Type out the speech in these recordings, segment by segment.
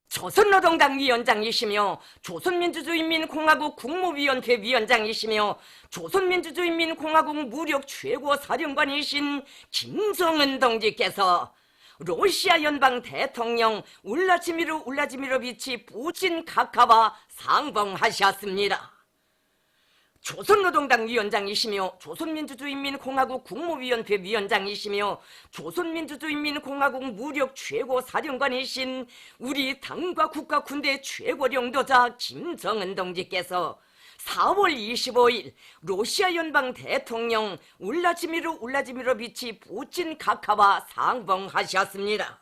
조선노동당 위원장이시며 조선민주주의인민공화국 국무위원회 위원장이시며 조선민주주의인민공화국 무력 최고 사령관이신 김정은 동지께서 러시아 연방 대통령 울라지미르비치 푸틴 카카와 상봉하셨습니다. 조선노동당 위원장이시며 조선민주주의인민공화국 국무위원회 위원장이시며 조선민주주의인민공화국 무력 최고 사령관이신 우리 당과 국가 군대 최고領導자 김정은 동지께서 4월 25일 러시아 연방 대통령 울라지미르비치 푸틴 카카와 상봉하셨습니다.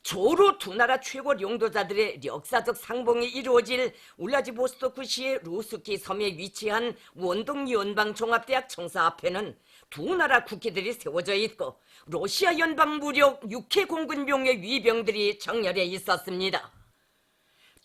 조로 두 나라 최고領導자들의 역사적 상봉이 이루어질 울라디보스토크시의 루스키 섬에 위치한 원동 연방종합대학 청사 앞에는 두 나라 국기들이 세워져 있고 러시아 연방 무력 6회 공군병의 위병들이 정렬해 있었습니다.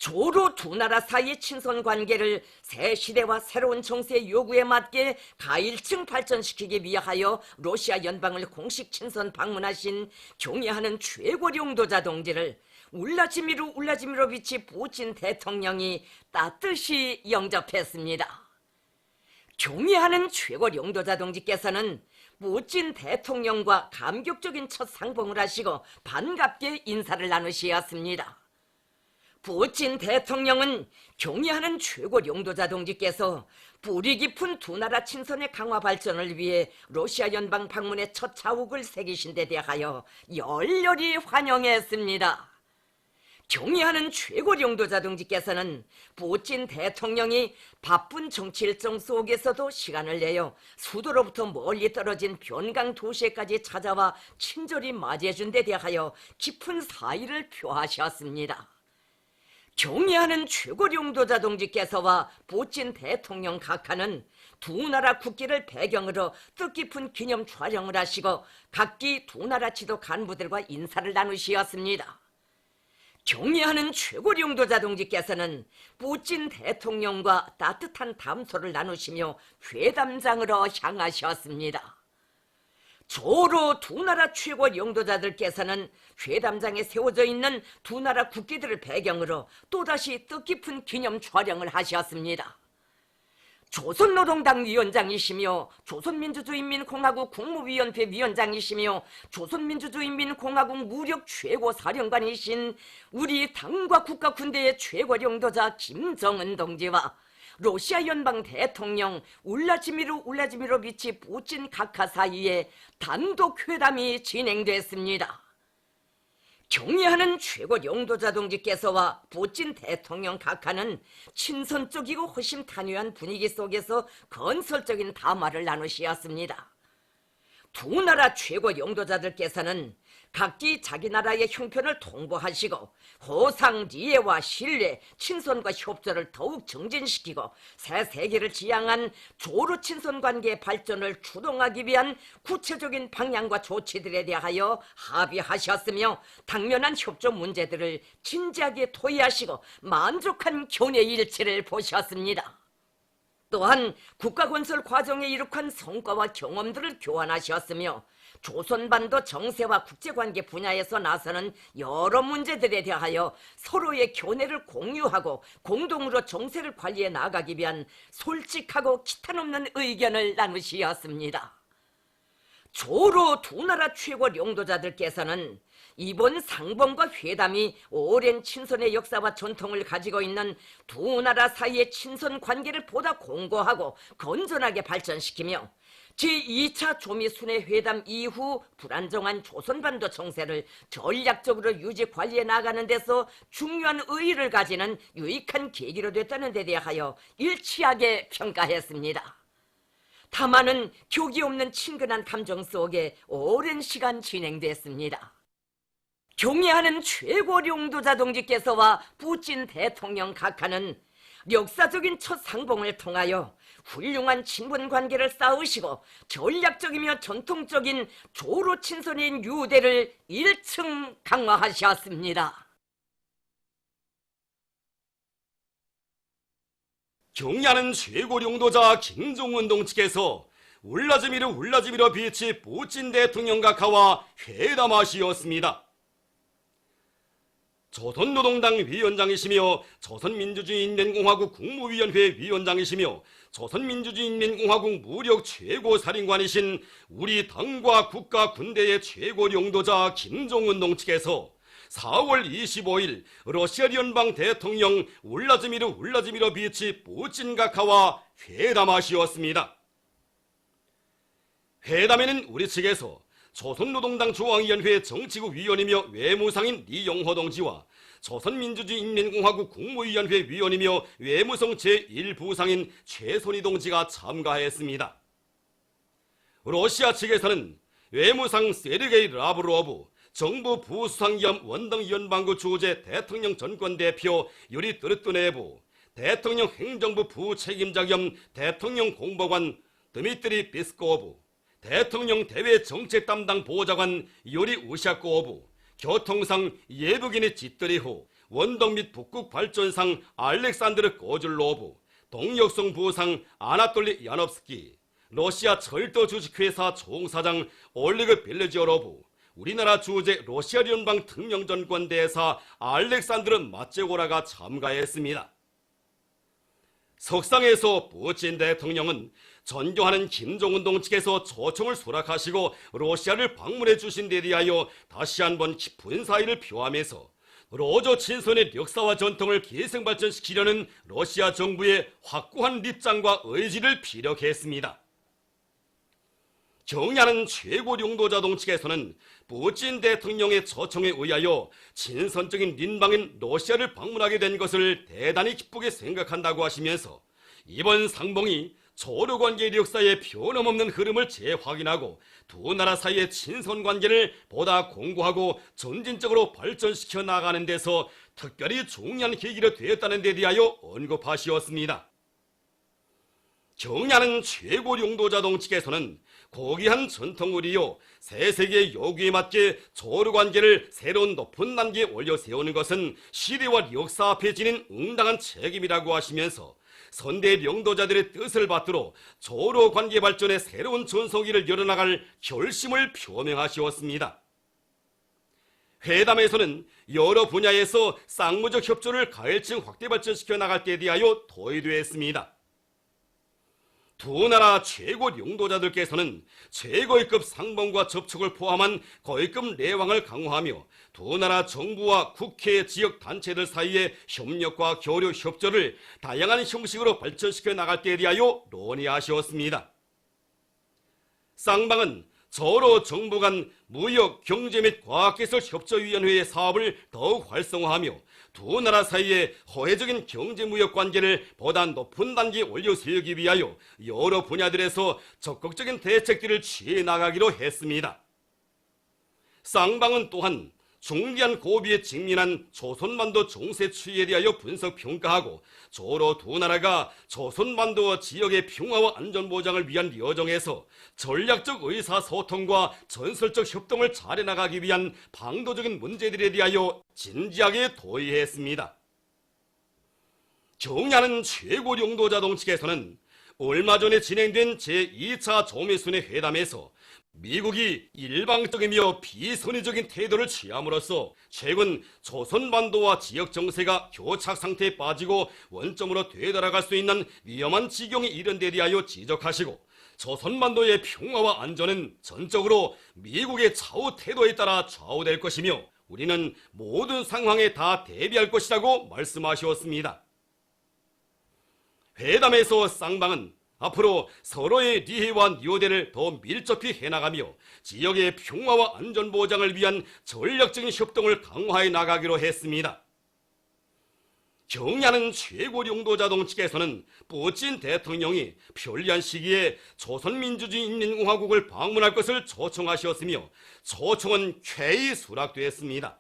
조로 두 나라 사이의 친선 관계를 새 시대와 새로운 정세의 요구에 맞게 가일층 발전시키기 위하여 러시아 연방을 공식 친선 방문하신 경애하는 최고領導자 동지를 울라지미르비치 푸틴 대통령이 따뜻이 영접했습니다. 경애하는 최고領導자 동지께서는 푸틴 대통령과 감격적인 첫 상봉을 하시고 반갑게 인사를 나누시었습니다. 푸틴 대통령은 경애하는 최고領導자 동지께서 뿌리 깊은 두 나라 친선의 강화 발전을 위해 러시아 연방 방문의 첫 자욱을 새기신 데 대하여 열렬히 환영했습니다. 경애하는 최고領導자 동지께서는 푸틴 대통령이 바쁜 정치 일정 속에서도 시간을 내어 수도로부터 멀리 떨어진 변강 도시에까지 찾아와 친절히 맞이해준 데 대하여 깊은 사의를 표하셨습니다. 경애하는 최고領導자 동지께서와 푸틴 대통령 각하는 두 나라 국기를 배경으로 뜻깊은 기념 촬영을 하시고 각기 두 나라 지도 간부들과 인사를 나누시었습니다. 경애하는 최고領導자 동지께서는 푸틴 대통령과 따뜻한 담소를 나누시며 회담장으로 향하셨습니다. 조로 두 나라 최고領導자들께서는 회담장에 세워져 있는 두 나라 국기들을 배경으로 또다시 뜻깊은 기념 촬영을 하셨습니다. 조선노동당 위원장이시며 조선민주주의인민공화국 국무위원회 위원장이시며 조선민주주의인민공화국 무력 최고 사령관이신 우리 당과 국가 군대의 최고領導자 김정은 동지와 러시아 연방 대통령 울라지미르비치 푸틴 카카 사이에 단독 회담이 진행됐습니다. 경애하는 최고領導자 동지께서와 푸틴 대통령 각하는 친선적이고 허심탄회한 분위기 속에서 건설적인 담화를 나누시었습니다. 두 나라 최고領導자들께서는 각기 자기 나라의 형편을 통보하시고 호상, 리해와 신뢰, 친선과 협조를 더욱 정진시키고 새 세계를 지향한 조로 친선 관계의 발전을 주동하기 위한 구체적인 방향과 조치들에 대하여 합의하셨으며 당면한 협조 문제들을 진지하게 토의하시고 만족한 견해 일치를 보셨습니다. 또한 국가건설 과정에 이룩한 성과와 경험들을 교환하셨으며 조선반도 정세와 국제관계 분야에서 나서는 여러 문제들에 대하여 서로의 견해를 공유하고 공동으로 정세를 관리해 나가기 위한 솔직하고 기탄없는 의견을 나누시었습니다. 조로 두 나라 최고領導자들께서는 이번 상봉과 회담이 오랜 친선의 역사와 전통을 가지고 있는 두 나라 사이의 친선 관계를 보다 공고하고 건전하게 발전시키며 제2차 조미순회 회담 이후 불안정한 조선반도 정세를 전략적으로 유지 관리해 나가는 데서 중요한 의의를 가지는 유익한 계기로 됐다는 데 대하여 일치하게 평가했습니다. 다만은 격이 없는 친근한 감정 속에 오랜 시간 진행됐습니다. 경애하는 최고領導자 동지께서와 푸틴 대통령 각하는 역사적인 첫 상봉을 통하여 훌륭한 친분 관계를 쌓으시고 전략적이며 전통적인 조로 친선인 유대를 1층 강화하셨습니다. 경애하는 최고領導자 김정은 동지께서 울라지미르비치 푸틴 대통령 각하와 회담하시었습니다. 조선노동당 위원장이시며 조선민주주의인민공화국 국무위원회 위원장이시며 조선민주주의인민공화국 무력 최고사령관이신 우리 당과 국가 군대의 최고 용도자 김정은 동측에서 4월 25일 러시아 연방 대통령 울라즈미르 울라즈미로비치 푸틴 각하와 회담하시었습니다. 회담에는 우리 측에서 조선노동당 중앙위원회 정치국 위원이며 외무상인 리영호 동지와 조선민주주의인민공화국 국무위원회 위원이며 외무성 제1부상인 최선희 동지가 참가했습니다. 러시아 측에서는 외무상 세르게이 라브로브, 정부 부수상 겸 원당 연방구 주재 대통령 전권 대표 유리 뜨르뜨네브, 대통령 행정부 부책임자 겸 대통령 공보관 드미트리 비스코브, 대통령 대외 정책 담당 보좌관 요리 우샤코브, 교통상 예부기니 지뜨리후, 원동 및 북극 발전상 알렉산드르 고즐로브, 동력성 부상 아나톨리 야nov스키, 러시아 철도 주식회사 총사장 올리그 빌레지오로브, 우리나라 주재 러시아 연방 특명전권 대사 알렉산드르 마체고라가 참가했습니다. 석상에서 푸틴 대통령은 전교하는 김정은 동측에서 초청을 수락하시고 러시아를 방문해 주신 데 대하여 다시 한번 깊은 사의를 표하면서 러저 친선의 역사와 전통을 계승발전시키려는 러시아 정부의 확고한 입장과 의지를 피력했습니다. 경의하는 최고 용도자 동측에서는 푸틴 대통령의 초청에 의하여 친선적인邻방인 러시아를 방문하게 된 것을 대단히 기쁘게 생각한다고 하시면서 이번 상봉이 조류관계의 역사의 변함없는 흐름을 재확인하고 두 나라 사이의 친선관계를 보다 공고하고 점진적으로 발전시켜 나가는 데서 특별히 중요한 계기가 되었다는 데 대하여 언급하시었습니다. 경의하는 최고 용도자 동측에서는 고귀한 전통의리요 세세계의 요구에 맞게 조류관계를 새로운 높은 단계에 올려 세우는 것은 시대와 역사 앞에 지닌 응당한 책임이라고 하시면서 선대 영도자들의 뜻을 받들어 조류관계 발전의 새로운 전성기를 열어나갈 결심을 표명하시었습니다. 회담에서는 여러 분야에서 쌍무적 협조를 가열층 확대 발전시켜 나갈 때에 대하여 토의되었습니다. 두 나라 최고 용도자들께서는 최고위급 상봉과 접촉을 포함한 고위급 내왕을 강화하며 두 나라 정부와 국회 지역 단체들 사이의 협력과 교류 협조를 다양한 형식으로 발전시켜 나갈 때에 대하여 논의하셨습니다. 쌍방은 서로 정부 간 무역, 경제 및 과학기술 협조위원회의 사업을 더욱 활성화하며 두 나라 사이의 호혜적인 경제무역 관계를 보다 높은 단계에 올려 세우기 위하여 여러 분야들에서 적극적인 대책들을 취해 나가기로 했습니다. 쌍방은 또한 중대한 고비에 직면한 조선반도 정세 추이에 대하여 분석 평가하고 조로 두 나라가 조선반도 지역의 평화와 안전보장을 위한 여정에서 전략적 의사소통과 전설적 협동을 잘해 나가기 위한 방도적인 문제들에 대하여 진지하게 토의했습니다. 경의하는 최고 용도자 동측에서는 얼마 전에 진행된 제2차 조매순회 회담에서 미국이 일방적이며 비선의적인 태도를 취함으로써 최근 조선반도와 지역 정세가 교착 상태에 빠지고 원점으로 되돌아갈 수 있는 위험한 지경에 이른 데 대하여 지적하시고 조선반도의 평화와 안전은 전적으로 미국의 차후 태도에 따라 좌우될 것이며 우리는 모든 상황에 다 대비할 것이라고 말씀하셨습니다. 회담에서 쌍방은 앞으로 서로의 리해와 니오대를 더 밀접히 해나가며 지역의 평화와 안전보장을 위한 전략적인 협동을 강화해 나가기로 했습니다. 경의하는 최고 용도자 동측에서는 푸틴 대통령이 편리한 시기에 조선민주주의인민공화국을 방문할 것을 초청하셨으며 초청은 쾌히 수락되었습니다.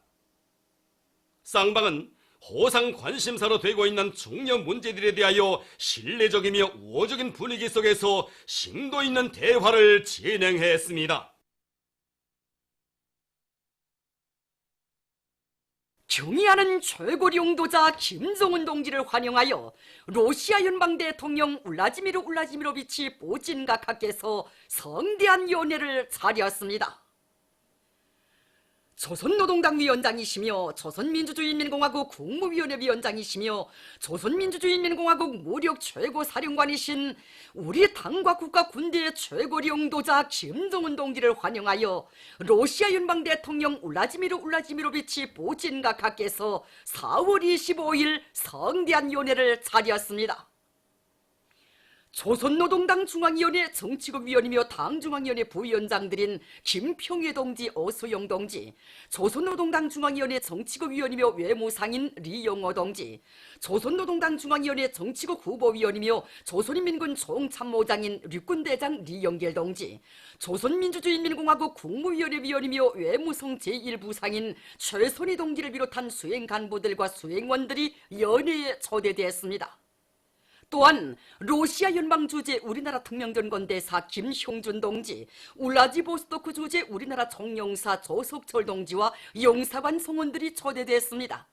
쌍방은 호상 관심사로 되고 있는 중요 문제들에 대하여 신뢰적이며 우호적인 분위기 속에서 심도 있는 대화를 진행했습니다. 경의하는 최고 용도자 김정은 동지를 환영하여 러시아 연방 대통령 울라지미르 울라지미로비치 푸틴 각하께서 성대한 연회를 차렸습니다. 조선노동당 위원장이시며 조선민주주의인민공화국 국무위원회 위원장이시며 조선민주주의인민공화국 무력 최고 사령관이신 우리 당과 국가 군대의 최고領導자 김정은 동지를 환영하여 러시아 연방 대통령 울라지미르 울라지미로비치 putin 각하께서 4월 25일 성대한 연회를 차렸습니다. 조선노동당 중앙위원회 정치국위원이며 당중앙위원회 부위원장들인 김평회 동지, 어소영 동지, 조선노동당 중앙위원회 정치국위원이며 외무상인 리영호 동지, 조선노동당 중앙위원회 정치국 후보위원이며 조선인민군 총참모장인 육군대장 리영길 동지, 조선민주주의인민공화국 국무위원회 위원이며 외무성 제1부상인 최선희 동지를 비롯한 수행간부들과 수행원들이 연회에 초대되었습니다. 또한 러시아 연방 주재 우리나라 특명전 대사 김형준 동지, 울라디보스토크 주재 우리나라 총영사 조석철 동지와 영사관 성원들이 초대됐습니다.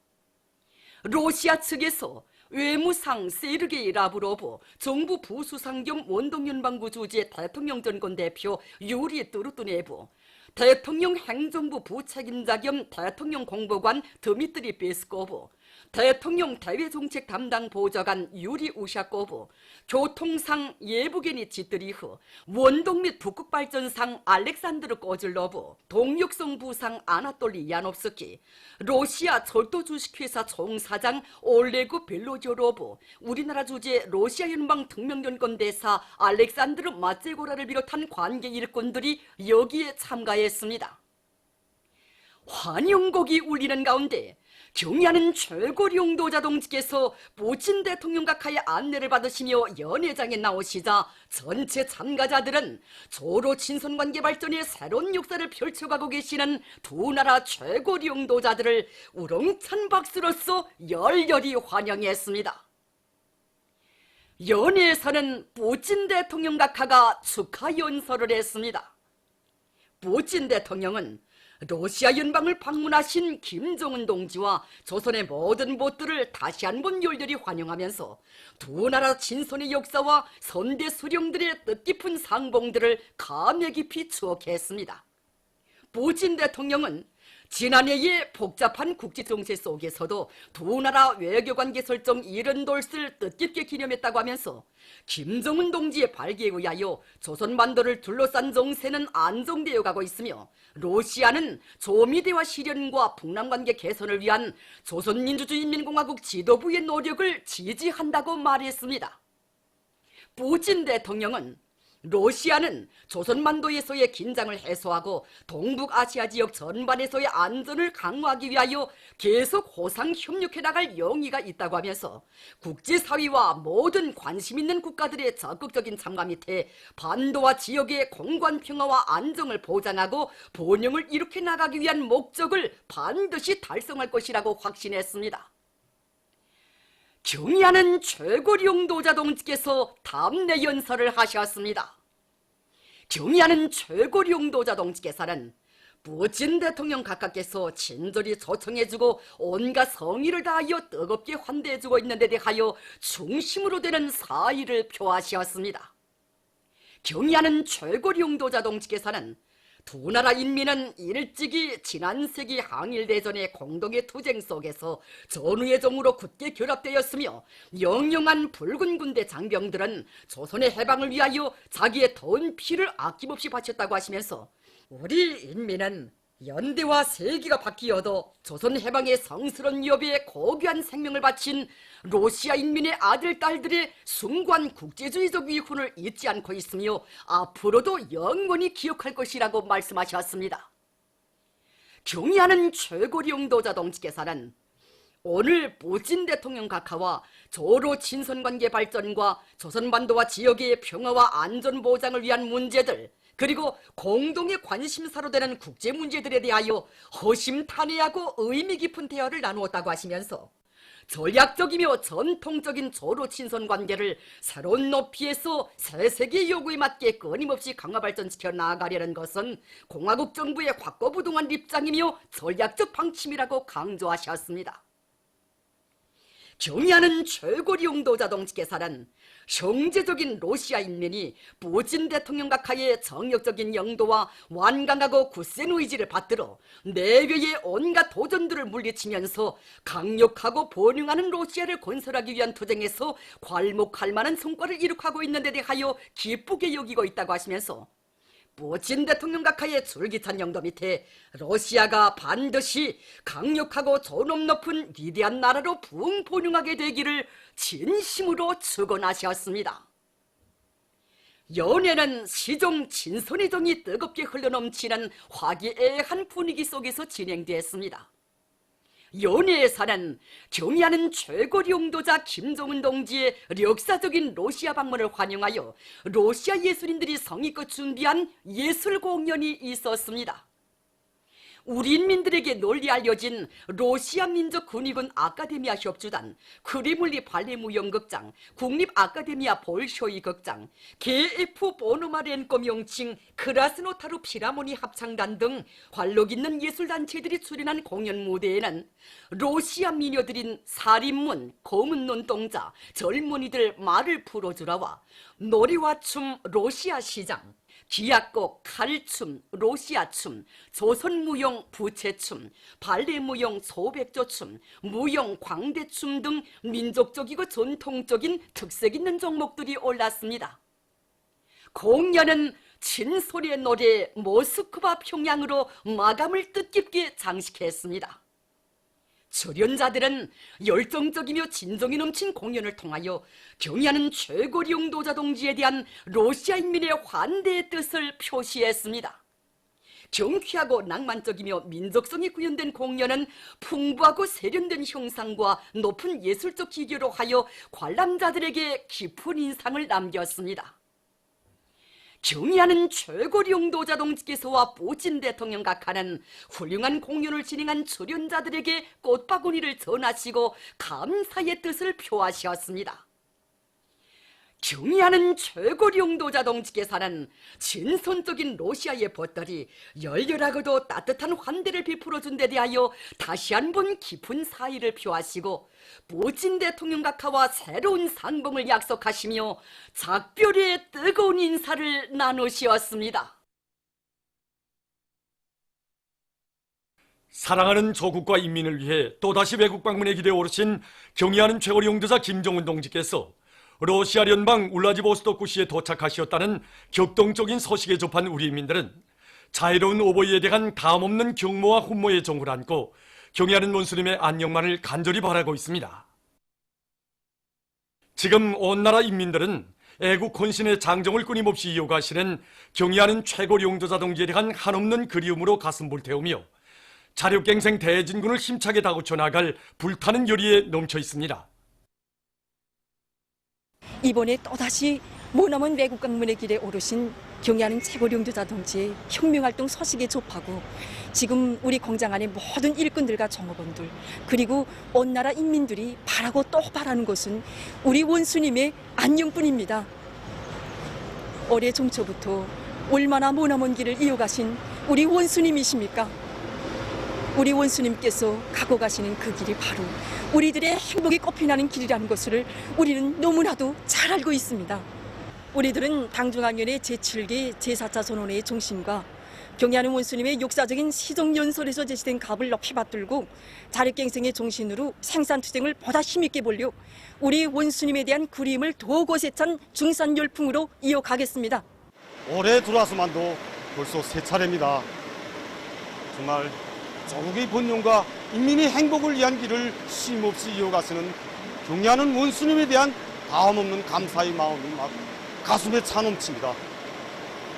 러시아 측에서 외무상 세르게이 라브로브, 정부 부수상 겸 원동연방구 주재 대통령전권 대표 유리 뚜르뚜네브, 대통령 행정부 부책임자 겸 대통령 공보관 드미트리 베스코브, 대통령 대외정책 담당 보좌관 유리 우샤코브, 교통상 예부게니 지트리흐, 원동 및 북극발전상 알렉산드르 꼬즐로브, 동육성 부상 아나톨리 야nov스키, 러시아 철도 주식회사 총사장 올레그 벨로조로브, 우리나라 주재 러시아 연방 특명전권 대사 알렉산드르 마제고라를 비롯한 관계 일꾼들이 여기에 참가했습니다. 환영곡이 울리는 가운데 경의하는 최고領導자 동지께서 putin 대통령 각하의 안내를 받으시며 연회장에 나오시자 전체 참가자들은 조로 친선관계 발전의 새로운 역사를 펼쳐가고 계시는 두 나라 최고領導자들을 우렁찬 박수로서 열렬히 환영했습니다. 연회에서는 putin 대통령 각하가 축하 연설을 했습니다. putin 대통령은 러시아 연방을 방문하신 김정은 동지와 조선의 모든 보트를 다시 한번 열렬히 환영하면서 두 나라 친선의 역사와 선대 수령들의 뜻깊은 상봉들을 감회 깊이 추억했습니다. putin 대통령은 지난해의 복잡한 국제정세 속에서도 두 나라 외교관계 설정 70돌을 뜻깊게 기념했다고 하면서 김정은 동지의 발기에 의하여 조선반도를 둘러싼 정세는 안정되어 가고 있으며 러시아는 조미대화 실현과 북남관계 개선을 위한 조선민주주의인민공화국 지도부의 노력을 지지한다고 말했습니다. putin 대통령은 러시아는 조선반도에서의 긴장을 해소하고 동북아시아 지역 전반에서의 안전을 강화하기 위하여 계속 호상 협력해 나갈 용의가 있다고 하면서 국제사회와 모든 관심 있는 국가들의 적극적인 참가 밑에 반도와 지역의 공관 평화와 안정을 보장하고 번영을 일으켜 나가기 위한 목적을 반드시 달성할 것이라고 확신했습니다. 경의하는 최고領導자 동지께서 답례 연설을 하셨습니다. 경의하는 최고領導자 동지께서는 putin 대통령 각하께서 친절히 초청해주고 온갖 성의를 다하여 뜨겁게 환대해주고 있는 데 대하여 중심으로 되는 사의를 표하시었습니다. 경의하는 최고領導자 동지께서는 두 나라 인민은 일찍이 지난 세기 항일대전의 공동의 투쟁 속에서 전우의 정으로 굳게 결합되었으며 영영한 붉은 군대 장병들은 조선의 해방을 위하여 자기의 더운 피를 아낌없이 바쳤다고 하시면서 우리 인민은 연대와 세기가 바뀌어도 조선 해방의 성스러운 위협에 고귀한 생명을 바친 러시아 인민의 아들, 딸들의 숭고한 국제주의적 위훈을 잊지 않고 있으며 앞으로도 영원히 기억할 것이라고 말씀하셨습니다. 경의하는 최고領導자 동지께서는 오늘 putin 대통령 각하와 조로 친선관계 발전과 조선반도와 지역의 평화와 안전 보장을 위한 문제들, 그리고 공동의 관심사로 되는 국제 문제들에 대하여 허심탄회하고 의미 깊은 대화를 나누었다고 하시면서 전략적이며 전통적인 조로 친선 관계를 새로운 높이에서 새 세계의 요구에 맞게 끊임없이 강화 발전시켜 나아가려는 것은 공화국 정부의 확고부동한 입장이며 전략적 방침이라고 강조하셨습니다. 경의하는 최고리 용도자 동지께서는 형제적인 러시아 인민이 푸틴 대통령 각하의 정력적인 영도와 완강하고 굳센 의지를 받들어 내외의 온갖 도전들을 물리치면서 강력하고 번영하는 러시아를 건설하기 위한 투쟁에서 괄목할 만한 성과를 이룩하고 있는 데 대하여 기쁘게 여기고 있다고 하시면서 푸틴 대통령 각하의 줄기찬 영도 밑에 러시아가 반드시 강력하고 존엄 높은 위대한 나라로 부흥 번영하게 되기를 진심으로 축원하셨습니다. 연애는 시종 진선의 정이 뜨겁게 흘러넘치는 화기애애한 분위기 속에서 진행되었습니다. 연예에서는 경의하는 최고리 용도자 김정은 동지의 역사적인 러시아 방문을 환영하여 러시아 예술인들이 성의껏 준비한 예술 공연이 있었습니다. 우리 인민들에게 널리 알려진 러시아 민족군의군 아카데미아 협주단, 크리물리 발레무용극장, 국립아카데미아 볼쇼이 극장, KF 보노마렌코 명칭 크라스노타르 피라모니 합창단 등 활력 있는 예술단체들이 출연한 공연 무대에는 러시아 미녀들인 살인문, 검은 눈동자, 젊은이들 말을 풀어주라와 노래와 춤 러시아 시장, 기악곡, 칼춤, 러시아춤, 조선무용 부채춤, 발레무용 소백조춤, 무용 광대춤 등 민족적이고 전통적인 특색 있는 종목들이 올랐습니다. 공연은 친소리의 노래 모스크바 평양으로 마감을 뜻깊게 장식했습니다. 출연자들은 열정적이며 진정이 넘친 공연을 통하여 경의하는 최고리 용도자 동지에 대한 러시아 인민의 환대의 뜻을 표시했습니다. 경쾌하고 낭만적이며 민족성이 구현된 공연은 풍부하고 세련된 형상과 높은 예술적 기교로 하여 관람자들에게 깊은 인상을 남겼습니다. 경의하는 최고리 용도자 동지께서와 푸틴 대통령 각하는 훌륭한 공연을 진행한 출연자들에게 꽃바구니를 전하시고 감사의 뜻을 표하셨습니다. 경의하는 최고리 용도자 동지께서는 진선적인 러시아의 벗들이 열렬하고도 따뜻한 환대를 베풀어준 데 대하여 다시 한번 깊은 사의를 표하시고 푸틴 대통령 각하와 새로운 상봉을 약속하시며 작별의 뜨거운 인사를 나누셨습니다. 사랑하는 조국과 인민을 위해 또다시 외국 방문의 길에 오르신 경의하는 최고리 용도자 김정은 동지께서 러시아 연방 울라디보스토크시에 도착하셨다는 격동적인 소식에 접한 우리 인민들은 자유로운 오보이에 대한 담없는 경모와 훈모의 정을 안고 경의하는 원수님의 안녕만을 간절히 바라고 있습니다. 지금 온 나라 인민들은 애국 헌신의 장정을 끊임없이 이어가시는 경의하는 최고리 용도자 동지에 대한 한없는 그리움으로 가슴 불태우며 자력갱생 대진군을 힘차게 다구쳐 나갈 불타는 열의에 넘쳐 있습니다. 이번에 또다시 머나먼 외국 방문의 길에 오르신 경의하는 최고리 용도자 동지의 혁명활동 소식에 접하고 지금 우리 공장 안의 모든 일꾼들과 종업원들 그리고 온 나라 인민들이 바라고 또 바라는 것은 우리 원수님의 안녕뿐입니다. 올해 중초부터 얼마나 머나먼 길을 이어가신 우리 원수님이십니까? 우리 원수님께서 가고 가시는 그 길이 바로 우리들의 행복이 꽃피나는 길이라는 것을 우리는 너무나도 잘 알고 있습니다. 우리들은 당중학년의 제7기 제4차 전원회의 중심과 경의하는 원수님의 역사적인 시종연설에서 제시된 값을 높이 받들고 자력갱생의 정신으로 생산투쟁을 보다 힘있게 벌려 우리 원수님에 대한 그리움을 더 거세찬 중산열풍으로 이어가겠습니다. 올해 들어와서만도 벌써 세 차례입니다. 정말 조국의 번영과 인민의 행복을 위한 길을 쉼없이 이어가시는 경의하는 원수님에 대한 다음없는 감사의 마음이 막 가슴에 차 넘칩니다.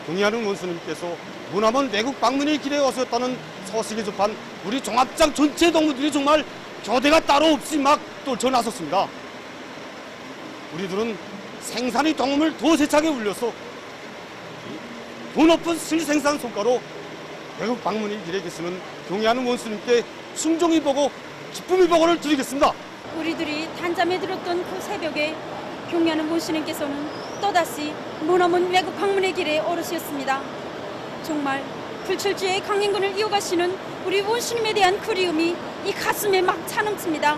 경의하는 원수님께서 머나먼 외국 방문의 길에 오셨다는 소식에 접한 우리 종합장 전체 동무들이 정말 교대가 따로 없이 막 떨쳐나섰습니다. 우리들은 생산의 동음을 더 세차게 울려서 더 높은 실생산 성과로 외국 방문의 길에 계시는 경의하는 원수님께 순종이 보고 기쁨의 보고를 드리겠습니다. 우리들이 단잠에 들었던 그 새벽에 경의하는 원수님께서는 또다시 머나먼 외국 방문의 길에 오르셨습니다. 정말 불철주의 강행군을 이어가시는 우리 원수님에 대한 그리움이 이 가슴에 막 차넘칩니다.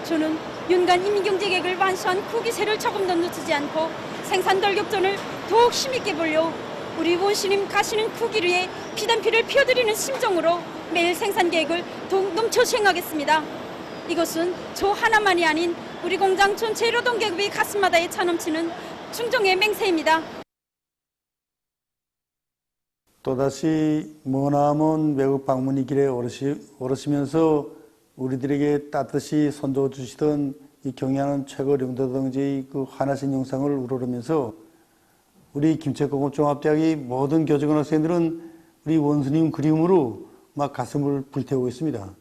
저는 윤간 인민경제계획을 완수한 후기세를 조금도 놓치지 않고 생산 돌격전을 더욱 힘있게 벌려 우리 원수님 가시는 그 길 위에 피단 피를 피워드리는 심정으로 매일 생산 계획을 더욱 넘쳐 수행하겠습니다. 이것은 저 하나만이 아닌 우리 공장 전체 노동계급이 가슴마다에 차넘치는 충정의 맹세입니다. 또다시 머나먼 외국 방문이 길에 오르시면서 우리들에게 따뜻이 선도해 주시던 이 경의하는 최고 영도 동지의 그 환하신 영상을 우러르면서 우리 김책공업종합대학의 모든 교직원 학생들은 우리 원수님 그리움으로 막 가슴을 불태우고 있습니다.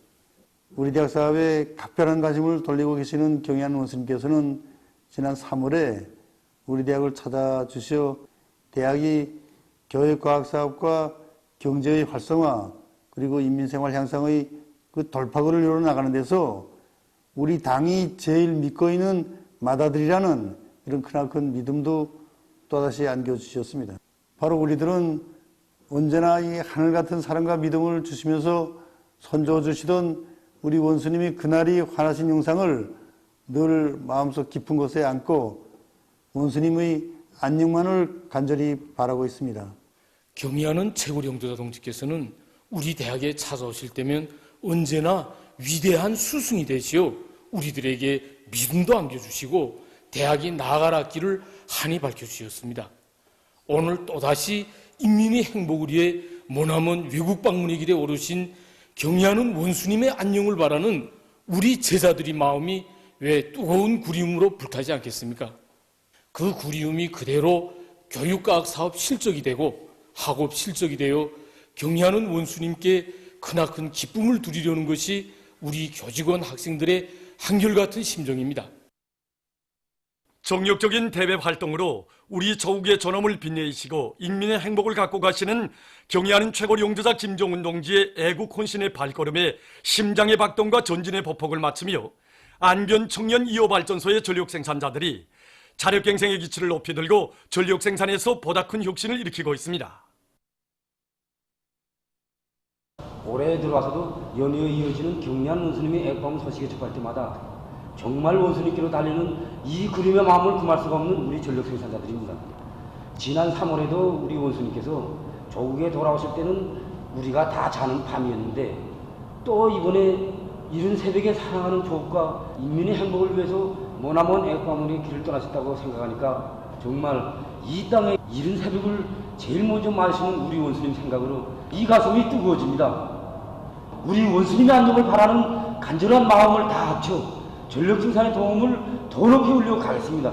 우리 대학 사업에 각별한 관심을 돌리고 계시는 경의하는 원수님께서는 지난 3월에 우리 대학을 찾아주셔 대학이 교육과학사업과 경제의 활성화 그리고 인민생활 향상의 그 돌파구를 이루어 나가는 데서 우리 당이 제일 믿고 있는 맏아들이라는 이런 크나큰 믿음도 또다시 안겨주셨습니다. 바로 우리들은 언제나 이 하늘 같은 사랑과 믿음을 주시면서 선조해 주시던 우리 원수님이 그날이 환하신 영상을 늘 마음속 깊은 곳에 안고 원수님의 안녕만을 간절히 바라고 있습니다. 경의하는 최고리 영도자 동지께서는 우리 대학에 찾아오실 때면 언제나 위대한 스승이 되시어 우리들에게 믿음도 안겨주시고 대학이 나아갈 길을 한이 밝혀주셨습니다. 오늘 또다시 인민의 행복을 위해 머나먼 외국 방문의 길에 오르신 경의하는 원수님의 안녕을 바라는 우리 제자들의 마음이 왜 뜨거운 그리움으로 불타지 않겠습니까? 그 그리움이 그대로 교육과학 사업 실적이 되고 학업 실적이 되어 경의하는 원수님께 크나큰 기쁨을 드리려는 것이 우리 교직원 학생들의 한결같은 심정입니다. 정력적인 대외 활동으로 우리 조국의 존엄을 빛내시고 인민의 행복을 갖고 가시는 경의하는 최고 용도자 김정은 동지의 애국 혼신의 발걸음에 심장의 박동과 전진의 보폭을 맞추며 안변 청년 2호 발전소의 전력 생산자들이 자력갱생의 기치를 높이 들고 전력 생산에서 보다 큰 혁신을 일으키고 있습니다. 올해 들어와서도 연이어 이어지는 경의하는 원수님의 애국 소식에 접할 때마다 정말 원수님께로 달리는 이 그림의 마음을 금할 수가 없는 우리 전력 생산자들입니다. 지난 3월에도 우리 원수님께서 조국에 돌아오실 때는 우리가 다 자는 밤이었는데 또 이번에 이른 새벽에 사랑하는 조국과 인민의 행복을 위해서 머나먼 애국가문의 길을 떠나셨다고 생각하니까 정말 이 땅의 이른 새벽을 제일 먼저 마시는 우리 원수님 생각으로 이 가슴이 뜨거워집니다. 우리 원수님의 안녕을 바라는 간절한 마음을 다 합쳐 전력 생산의 도움을 더 높이 올려 가겠습니다.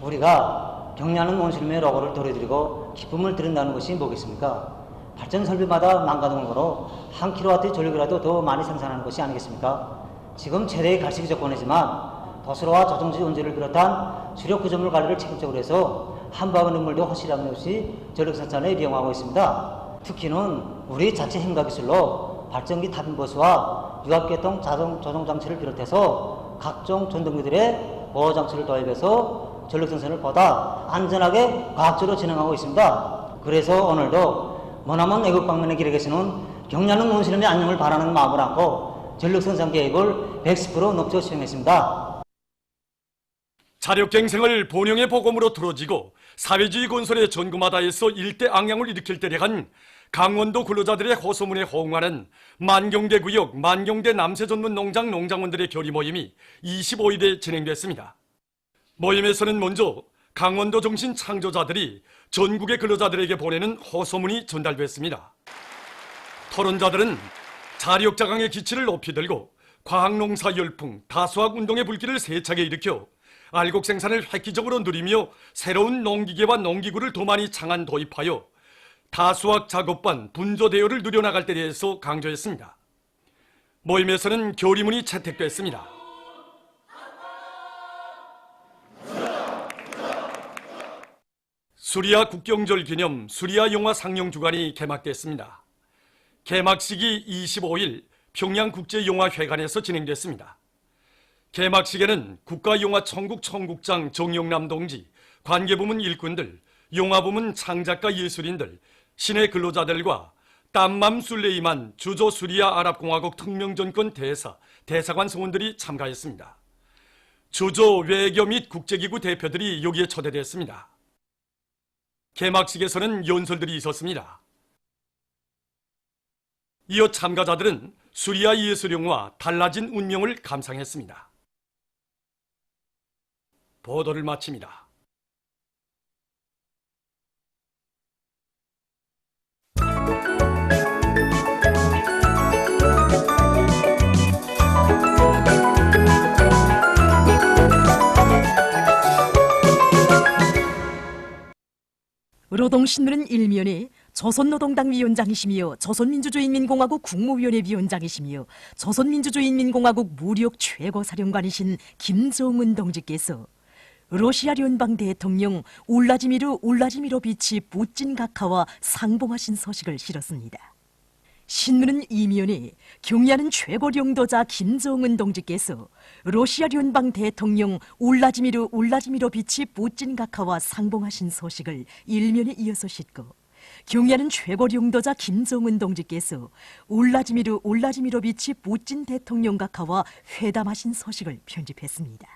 우리가 경의하는 원수님의 로고를 돌려드리고 기쁨을 드린다는 것이 뭐겠습니까? 발전 설비마다 망가동을 걸어 한 킬로와트의 전력이라도 더 많이 생산하는 것이 아니겠습니까? 지금 최대의 갈식이 조건이지만 도수로와 조정지 원재를 비롯한 주력 구조물 관리를 체계적으로 해서 한 방울 눈물도 허실이 없이 전력 생산에 이용하고 있습니다. 특히는 우리 자체 행가 기술로 발전기 타빈버스와 유압계통 자동 조정 장치를 비롯해서 각종 전동기들의 보호 장치를 도입해서 전력 생산을 보다 안전하게 과학적으로 진행하고 있습니다. 그래서 오늘도 머나먼 애국 방문의 길에 계시는 경의하는 원수님의 안녕을 바라는 마음을 안고 전력 생산 계획을 110% 높여 수행했습니다. 자력갱생을 본영의 복음으로 들어지고 사회주의 건설의 전구마다에서 일대 악량을 일으킬 때에 간 강원도 근로자들의 호소문에 호응하는 만경대 구역 만경대 남새 전문 농장 농장원들의 결의 모임이 25일에 진행됐습니다. 모임에서는 먼저 강원도 정신 창조자들이 전국의 근로자들에게 보내는 호소문이 전달됐습니다. 토론자들은 자력자강의 기치를 높이 들고 과학농사 열풍, 다수학 운동의 불길을 세차게 일으켜 알곡 생산을 획기적으로 누리며 새로운 농기계와 농기구를 더 많이 창안 도입하여 다수학 작업반, 분조 대여를 누려나갈 때 대해서 강조했습니다. 모임에서는 결의문이 채택됐습니다. 수리아 국경절 기념 수리아 영화 상영 주간이 개막됐습니다. 개막식이 25일 평양국제영화회관에서 진행됐습니다. 개막식에는 국가영화천국 천국장 정영남 동지, 관계부문 일꾼들, 영화부문 창작가 예술인들, 시내 근로자들과 땀맘 술레이만 주조 수리아 아랍공화국 특명전권 대사관 성원들이 참가했습니다. 주조 외교 및 국제기구 대표들이 여기에 초대됐습니다. 개막식에서는 연설들이 있었습니다. 이어 참가자들은 수리아 예술영화 달라진 운명을 감상했습니다. 보도를 마칩니다. 노동신문은 일면에 조선노동당 위원장이시며 조선민주주의인민공화국 국무위원회 위원장이시며 조선민주주의인민공화국 무력 최고사령관이신 김정은 동지께서 러시아聯邦 대통령 울라지미르 울라지미로비치 푸틴 각하와 상봉하신 소식을 실었습니다. 신문은 이면에 경의하는 최고領導자 김정은 동지께서 러시아聯邦 대통령 울라지미르 울라지미로비치 푸틴 각하와 상봉하신 소식을 일면에 이어서 싣고 경의하는 최고領導자 김정은 동지께서 울라지미르 울라지미로비치 푸틴 대통령 각하와 회담하신 소식을 편집했습니다.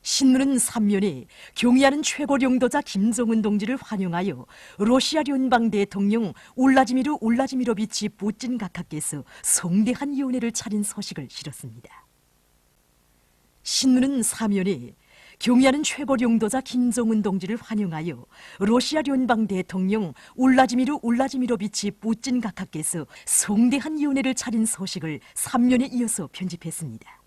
신문은 3면에 경의하는 최고領導자 김정은 동지를 환영하여 러시아聯邦 대통령 울라지미르 울라지미로비치 푸틴 각하께서 성대한 위원회를 차린 소식을 실었습니다. 신문은 4면에 경의하는 최고領導자 김정은 동지를 환영하여 러시아聯邦 대통령 울라지미르 울라지미로비치 푸틴 각하께서 성대한 위원회를 차린 소식을 3면에 이어서 편집했습니다.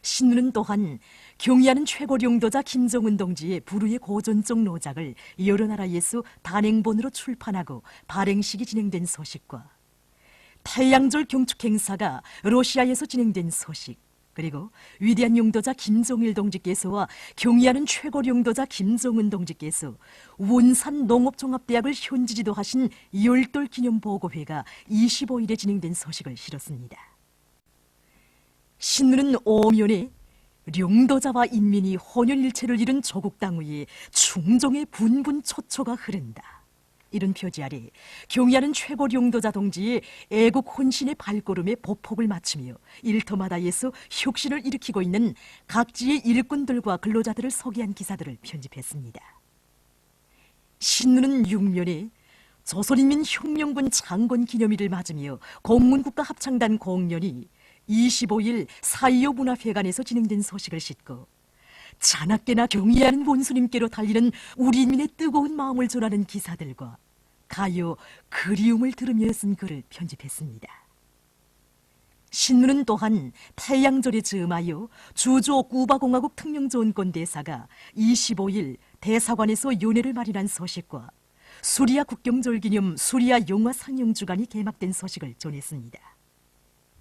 신문은 또한 경의하는 최고領導자 김정은 동지의 불후의 고전적 노작을 여러 나라에서 단행본으로 출판하고 발행식이 진행된 소식과 태양절 경축 행사가 러시아에서 진행된 소식, 그리고 위대한 용도자 김정일 동지께서와 경의하는 최고領導자 김정은 동지께서 원산 농업종합대학을 현지 지도하신 열돌 기념 보고회가 25일에 진행된 소식을 실었습니다. 신문은 5면에領導자와 인민이 혼연일체를 이룬 조국 땅 위에 충정의 분분 초초가 흐른다. 이런 표지 아래 경의하는 최고領導자 동지의 애국 혼신의 발걸음에 보폭을 맞추며 일터마다에서 혁신을 일으키고 있는 각지의 일꾼들과 근로자들을 소개한 기사들을 편집했습니다. 신문은 6면에 조선인민혁명군 창건 기념일을 맞으며 공문국가합창단 공연이 25일 4.25 문화회관에서 진행된 소식을 싣고 자나깨나 경의하는 원수님께로 달리는 우리 인민의 뜨거운 마음을 전하는 기사들과 가요 그리움을 들으며 쓴 글을 편집했습니다. 신문은 또한 태양절에 즈음하여 주조 쿠바공화국 특명조언권대사가 25일 대사관에서 연회를 마련한 소식과 수리아 국경절 기념 수리아 영화 상영 주간이 개막된 소식을 전했습니다.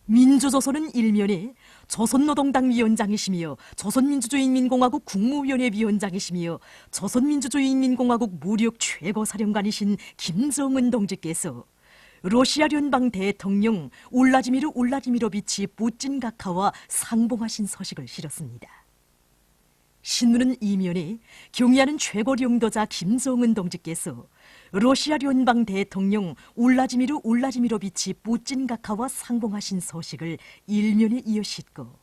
민주조선은 일면에 조선노동당 위원장이시며 조선민주주의인민공화국 국무위원회 위원장이시며 조선민주주의인민공화국 무력 최고사령관이신 김정은 동지께서 러시아聯邦 대통령 울라지미르 울라지미로비치 푸틴 각하와 상봉하신 소식을 실었습니다. 신문은 이면에 경의하는 최고領導자 김정은 동지께서 러시아聯邦 대통령 울라지미르 울라지미로비치 푸틴 각하와 상봉하신 소식을 일면에 이어 싣고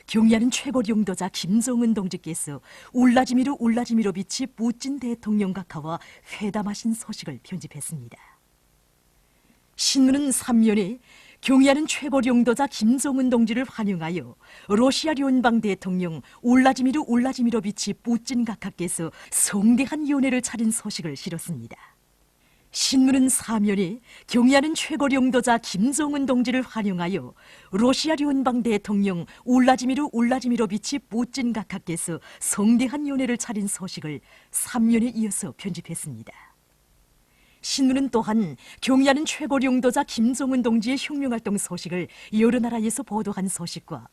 경의하는 최고領導자 김정은 동지께서 울라지미르 울라지미로비치 푸틴 대통령 각하와 회담하신 소식을 편집했습니다. 신문은 3면에 경의하는 최고領導자 김정은 동지를 환영하여 러시아聯邦 대통령 울라지미르 울라지미로비치 푸틴 각하께서 성대한 위원회를 차린 소식을 실었습니다. 신문은 4면에 경의하는 최고領導자 김정은 동지를 환영하여 러시아聯邦 대통령 울라지미르 울라지미로비치 푸틴 각하께서 성대한 위원회를 차린 소식을 3면에 이어서 편집했습니다. 신문은 또한 경의하는 최고領導자 김정은 동지의 혁명활동 소식을 여러 나라에서 보도한 소식과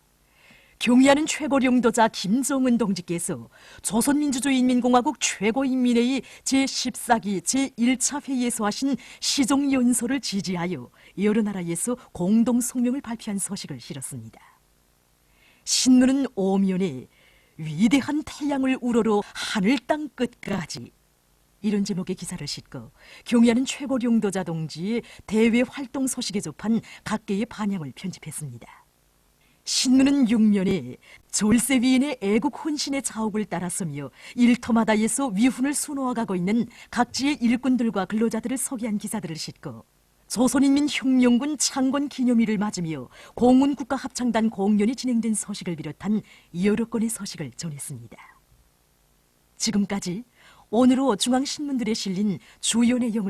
경의하는 최고領導자 김정은 동지께서 조선민주주의인민공화국 최고인민회의 제14기 제1차 회의에서 하신 시종연설을 지지하여 여러 나라에서 공동성명을 발표한 소식을 실었습니다. 신문은 5면에 위대한 태양을 우러러 하늘 땅 끝까지 이런 제목의 기사를 싣고 경의하는 최고領導자 동지의 대외 활동 소식에 접한 각계의 반향을 편집했습니다. 신문은 6년에 졸세 위인의 애국 혼신의 자옥을 따랐으며 일터마다에서 위훈을 수놓아가고 있는 각지의 일꾼들과 근로자들을 소개한 기사들을 싣고 조선인민 혁명군 창건 기념일을 맞으며 공군국가합창단 공연이 진행된 소식을 비롯한 여러 건의 소식을 전했습니다. 지금까지 오늘로 중앙신문들에 실린 주요 내용을